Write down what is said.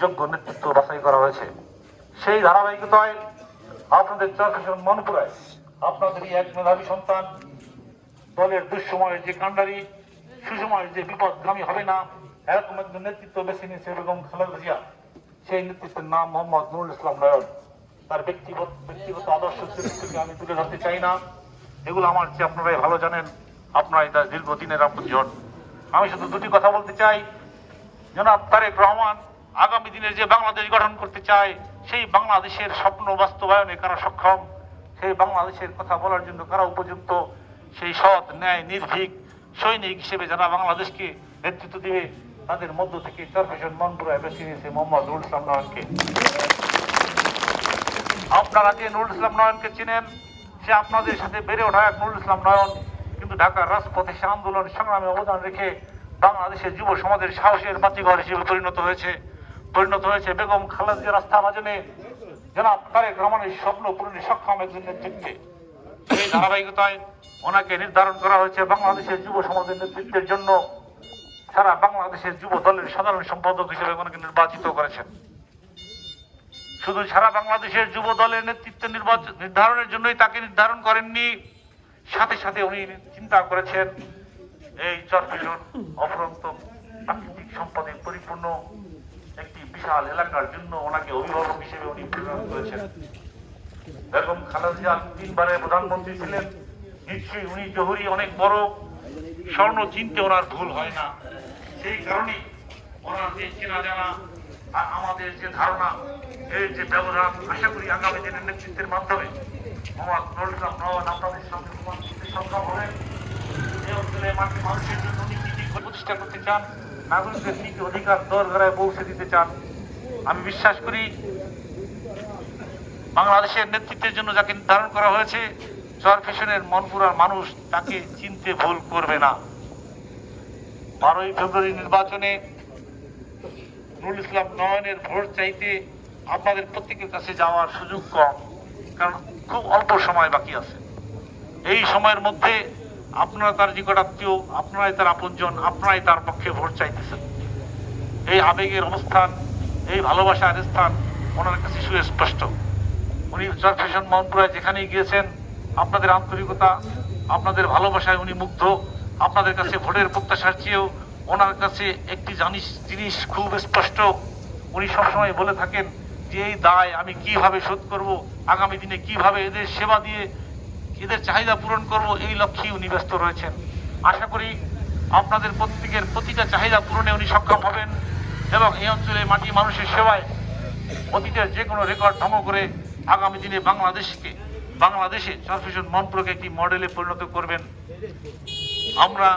যোগ্য নেতৃত্ব বাছাই করা হয়েছে। সেই ধারাবাহিকতায় আপনাদের চরফ্যাশন মনপুরায় আপনাদেরই এক মেধাবী সন্তান দলের দুঃসময়ের যে কাণ্ডারি, সুসময়ের যে বিপদগামী হবে না এরকম একজন নেতৃত্ব বেছে নিয়েছে বেগম খালেদা জিয়া। সেই নেতৃত্বের নাম মোহাম্মদ নুরুল ইসলাম নয়ন। তার ব্যক্তিগত আদর্শ চরিত্রকে আমি তুলে ধরতে চাই না, এগুলো আমার চেয়ে আপনারাই ভালো জানেন, আপনারাই তার দীর্ঘদিনের আপনজন। আমি শুধু দুটি কথা বলতে চাই, জনাব তারেক রহমান আগামী দিনে যে বাংলাদেশ গঠন করতে চায়, সেই বাংলাদেশের স্বপ্ন বাস্তবায়নে কারা সক্ষম, সেই বাংলাদেশের কথা বলার জন্য কারা উপযুক্ত, সেই সৎ ন্যায় নির্ভীক সৈনিক হিসেবে যারা বাংলাদেশকে নেতৃত্ব দিবে, তাদের মধ্য থেকে চরফ্যাশন মনপুরায় বেছে নিয়েছে মোহাম্মদ নুরুল ইসলাম নয়নকে। আপনারা যে নুরুল ইসলাম নয়নকে চিনেন, সে আপনাদের সাথে বেড়ে ওঠা এক নুরুল ইসলাম নয়ন, কিন্তু ঢাকার রাজপথে সে আন্দোলন সংগ্রামে অবদান রেখে বাংলাদেশের যুব সমাজের সাহসের বাতিঘর হিসেবে পরিণত হয়েছে বেগম খালেদা জিয়ার আস্থাভাজনে জনাব তারেক রহমানের স্বপ্ন পূরণে সক্ষম একজন নেতৃত্বে। এই ধারাবাহিকতায় ওনাকে নির্ধারণ করা হয়েছে বাংলাদেশের যুব সমাজের নেতৃত্বের জন্য। সারা বাংলাদেশের যুব দলের সাধারণ সম্পাদক হিসেবে ওনাকে নির্বাচিত করেছেন। শুধু সারা বাংলাদেশের যুব দলের নেতৃত্ব নির্ধারণের জন্যই তাকে নির্ধারণ করেননি, সাথে সাথে উনি চিন্তা করেছেন এই চরফ্যাশন অফুরন্ত প্রাকৃতিক সম্পদে পরিপূর্ণ একটি বিশাল এলাকার জন্য ওনাকে অভিভাবক হিসেবে উনি প্রেরণ করেছেন। বেগম খালেদা জিয়া 3 বারের প্রধানমন্ত্রী ছিলেন, নিশ্চয়ই উনি জহুরি অনেক বড়, স্বর্ণ চিনতে ওনার ভুল হয় না। সেই কারণেই ওনার যে চেনা জানা আর আমাদের যে ধারণা, এই যে ব্যবধান, আশা করি আগামী দিনের নেতৃত্বের মাধ্যমে মোহাম্মদ নুরুল ইসলাম নয়ন আপনাদের সামনে প্রমাণ করতে সক্ষম হবেন। এই অঞ্চলে মানুষের জন্য উনি কি প্রতিষ্ঠা করতে চান, নাগরিকদের কি অধিকার দরগায় পৌঁছে দিতে চান। আমি বিশ্বাস করি বাংলাদেশের নেতৃত্বের জন্য যাকে নির্ধারণ করা হয়েছে, চরফ্যাশনের মনপুরার মানুষ তাকে চিনতে ভুল করবে না। 12ই ফেব্রুয়ারি নির্বাচনে নুরুল ইসলাম নয়নের ভোট চাইতে আপনাদের প্রত্যেকের কাছে যাওয়ার সুযোগ কম, কারণ খুব অল্প সময় বাকি আছে। এই সময়ের মধ্যে আপনারা তার নিকটাত্মীয়, আপনারাই তার আপনজন, আপনারাই তার পক্ষে ভোট চাইতেছেন। এই আবেগের অবস্থান, এই ভালোবাসার স্থান ওনার কাছে সুস্পষ্ট। উনি চরফ্যাশন মনপুরায় যেখানেই গিয়েছেন, আপনাদের আন্তরিকতা, আপনাদের ভালোবাসায় উনি মুগ্ধ। আপনাদের কাছে ভোটের প্রত্যাশার চেয়েও ওনার কাছে একটি জিনিস খুব স্পষ্ট, উনি সবসময় বলে থাকেন যে এই দায় আমি কিভাবে শোধ করব, আগামী দিনে কিভাবে এদের সেবা দিয়ে এদের চাহিদা পূরণ করব, এই লক্ষ্যেই উনি ব্যস্ত রয়েছেন। আশা করি আপনাদের প্রত্যেকের প্রতিটা চাহিদা পূরণে উনি সক্ষম হবেন এবং এই অঞ্চলে মাটি মানুষের সেবায় অতীতের যে কোনো রেকর্ড ভঙ্গ করে আগামী দিনে বাংলাদেশে চরফ্যাশন মনপুরাকে একটি মডেলে পরিণত করবেন। আমরা